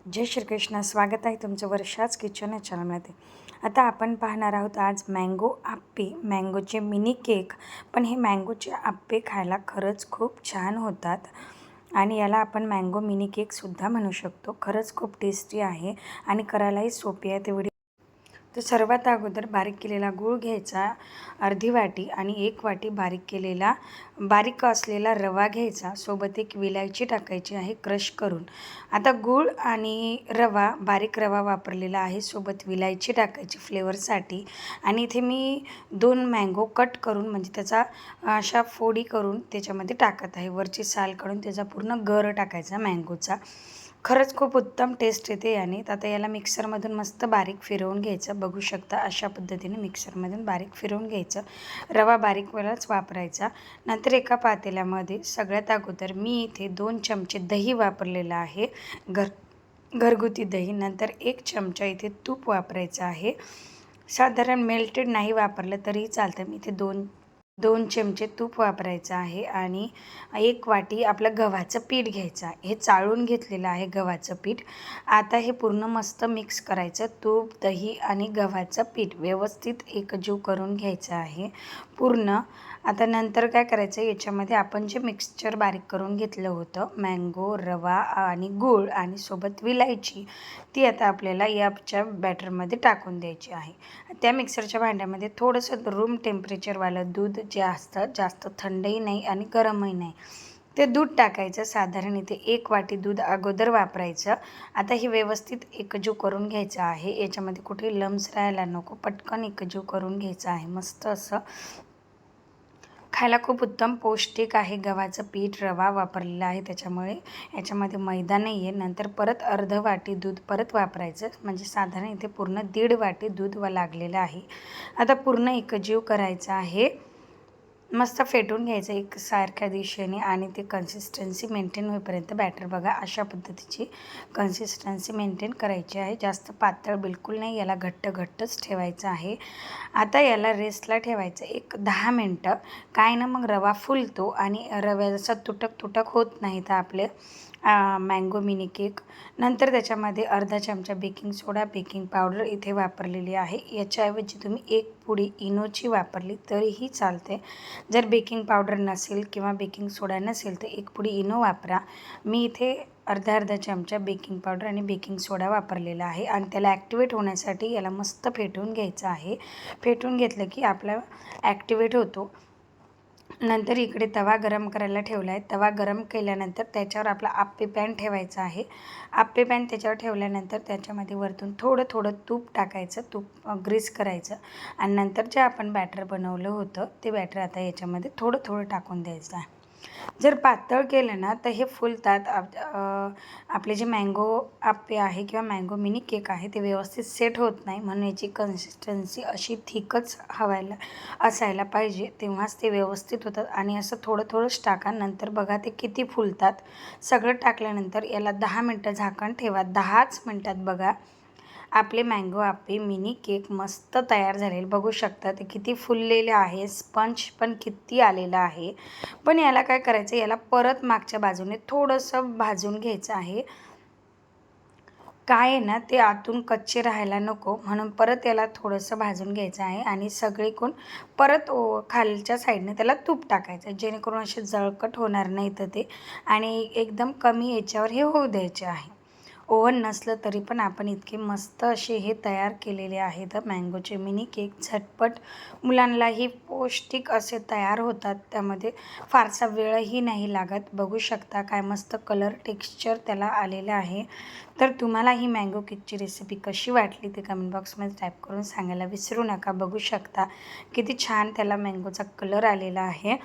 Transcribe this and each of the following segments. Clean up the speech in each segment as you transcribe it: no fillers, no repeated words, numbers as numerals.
जय श्रीकृष्ण. स्वागत आहे तुमचं वर्षाच किचन या चॅनलमध्ये. आता आपण पाहणार आहोत आज मँगो आप्पे, मँगोचे मिनी केक. पण हे मँगोचे आप्पे खायला खरंच खूप छान होतात आणि याला आपण मँगो मिनी केकसुद्धा म्हणू शकतो. खरंच खूप टेस्टी आहे आणि करायलाही सोपी आहे तेवढी. तर सर्वात अगोदर बारीक केलेला गूळ घ्यायचा अर्धी वाटी आणि 1 वाटी बारीक असलेला रवा घ्यायचा. सोबत एक विलायची टाकायची आहे क्रश करून. आता गूळ आणि बारीक रवा वापरलेला आहे, सोबत विलायची टाकायची फ्लेवरसाठी. आणि इथे मी 2 मँगो कट करून म्हणजे त्याचा अशा फोडी करून त्याच्यामध्ये टाकत आहे. वरची साल काढून त्याचा पूर्ण गर टाकायचा मँगोचा. खरंच खूप उत्तम टेस्ट येते याने. तर आता याला मिक्सरमधून मस्त बारीक फिरवून घ्यायचं. बघू शकता अशा पद्धतीने मिक्सरमधून बारीक फिरवून घ्यायचं. रवा बारीक वेळाच वापरायचा. नंतर एका पातेल्यामध्ये सगळ्यात अगोदर मी इथे 2 चमचे दही वापरलेलं आहे, घरगुती दही. नंतर 1 चमचा इथे तूप वापरायचं आहे. साधारण मेल्टेड नाही वापरलं तरीही चालतं. मी इथे 2 चमचे तूप वापरायचं आहे आणि 1 वाटी आपलं गव्हाचं पीठ घ्यायचं आहे. हे चाळून घेतलेलं आहे गव्हाचं पीठ. आता हे पूर्ण मस्त मिक्स करायचं. तूप, दही आणि गव्हाचं पीठ व्यवस्थित एकजीव करून घ्यायचं आहे पूर्ण. आता नंतर काय करायचं, याच्यामध्ये आपण जे मिक्सचर बारीक करून घेतलं होतं, मँगो, रवा आणि गूळ आणि सोबत विलायची, ती आता आपल्याला याच्या बॅटरमध्ये टाकून द्यायची आहे. त्या मिक्सरच्या भांड्यामध्ये थोडंसं रूम टेम्परेचरवालं दूध जे असतं, जास्त थंडही नाही आणि गरमही नाही, ते दूध टाकायचं. साधारण इथे 1 वाटी दूध अगोदर वापरायचं. आता हे व्यवस्थित एकजीव करून घ्यायचं आहे. याच्यामध्ये कुठे लम्स राहायला नको, पटकन एकजीव करून घ्यायचं आहे. मस्त असं खायला खूप उत्तम पौष्टिक आहे. गव्हाचं पीठ, रवा वापरलेला आहे त्याच्यामुळे याच्यामध्ये मैदा नाही आहे. नंतर परत अर्ध वाटी दूध परत वापरायचं, म्हणजे साधारण इथे पूर्ण 1.5 वाटी दूध लागलेलं आहे. आता पूर्ण एकजीव करायचं आहे. मस्त फेटून घ्यायचं एकसारख्या दिशेने आणि ते कन्सिस्टन्सी मेंटेन होईपर्यंत बॅटर बघा अशा पद्धतीची कन्सिस्टन्सी मेंटेन करायची आहे. जास्त पातळ बिलकुल नाही, याला घट्टच ठेवायचं आहे. आता याला रेस्टला ठेवायचं 10 मिनटं. काय ना मग रवा फुलतो आणि रव्याचा तुटक होत नाही तर आपले मँगो मिनी केक. नंतर त्याच्यामध्ये अर्धा चमचा बेकिंग सोडा, बेकिंग पावडर इथे वापरलेली आहे. याच्याऐवजी तुम्ही 1 पुडी इनोची वापरली तरीही चालते. जर बेकिंग पावडर नसेल किंवा बेकिंग सोडा नसेल तर 1 पुडी इनो वापरा. मी इथे अर्धा चमचा बेकिंग पावडर आणि बेकिंग सोडा वापरलेला आहे आणि त्याला ॲक्टिवेट होण्यासाठी याला मस्त फेटून घ्यायचं आहे. फेटून घेतलं की आपला ॲक्टिवेट होतो. नंतर इकडे तवा गरम करायला ठेवला आहे. तवा गरम केल्यानंतर त्याच्यावर आपला आप्पे पॅन ठेवायचा आहे. आप्पे पॅन त्याच्यावर ठेवल्यानंतर त्याच्यामध्ये वरतून थोडं तूप टाकायचं. तूप ग्रीस करायचं आणि नंतर जे आपण बॅटर बनवलं होतं ते बॅटर आता याच्यामध्ये थोडं टाकून द्यायचं आहे. जर पातळ केलं ना तर हे फुलतात. आपले जे मँगो आप्पे आहे किंवा मँगो मिनी केक आहे ते व्यवस्थित सेट होत नाही, म्हणून याची कन्सिस्टन्सी अशी थिकच असायला पाहिजे, तेव्हाच ते व्यवस्थित होतात. आणि असं थोडंच टाका. नंतर बघा ते किती फुलतात. सगळं टाकल्यानंतर याला 10 मिनटं झाकण ठेवा. 10च मिनटात बघा आपले मँगो आप्पे मिनी केक मस्त तयार झालेले बघू शकता. ते किती फुललेले आहे, स्पंज पण किती आलेला आहे. पण याला काय करायचं, याला परत मागच्या बाजूने थोडंसं भाजून घ्यायचं आहे. काय आहे ना, ते आतून कच्चे राहायला नको, म्हणून परत याला थोडंसं भाजून घ्यायचं आहे आणि सगळीकडून परत खालच्या साईडने त्याला तूप टाकायचं, जेणेकरून असे जळकट होणार नाही तर ते. आणि एकदम कमी याच्यावर हे होऊ द्यायचे आहे. ओव्हन नसलं तरी पण आपण इतके मस्त असे हे तयार केलेले आहेत मँगोचे मिनी केक. झटपट मुलांनाही पौष्टिक असे तयार होतात. त्यामध्ये फारसा वेळही नाही लागत. बघू शकता काय मस्त कलर टेक्स्चर त्याला आलेलं आहे. तर तुम्हाला ही मँगो केकची रेसिपी कशी वाटली ते कमेंट बॉक्समध्ये टाईप करून सांगायला विसरू नका. बघू शकता किती छान त्याला मँगोचा कलर आलेला आहे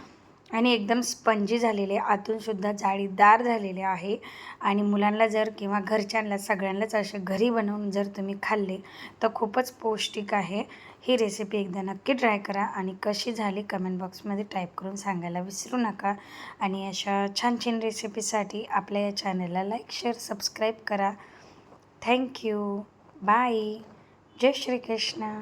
आणि एकदम स्पंजी झालेले, आतूनसुद्धा जाळीदार झालेले आहे. आणि मुलांना जर किंवा घरच्यांना सगळ्यांनाच असे घरी बनवून जर तुम्ही खाल्ले तर खूपच पौष्टिक आहे. ही रेसिपी एकदा नक्की ट्राय करा आणि कशी झाली कमेंट बॉक्समध्ये टाईप करून सांगायला विसरू नका. आणि अशा छान रेसिपीसाठी आपल्या या चॅनलला लाईक, शेअर, सबस्क्राईब करा. थँक्यू. बाय. जय श्रीकृष्ण.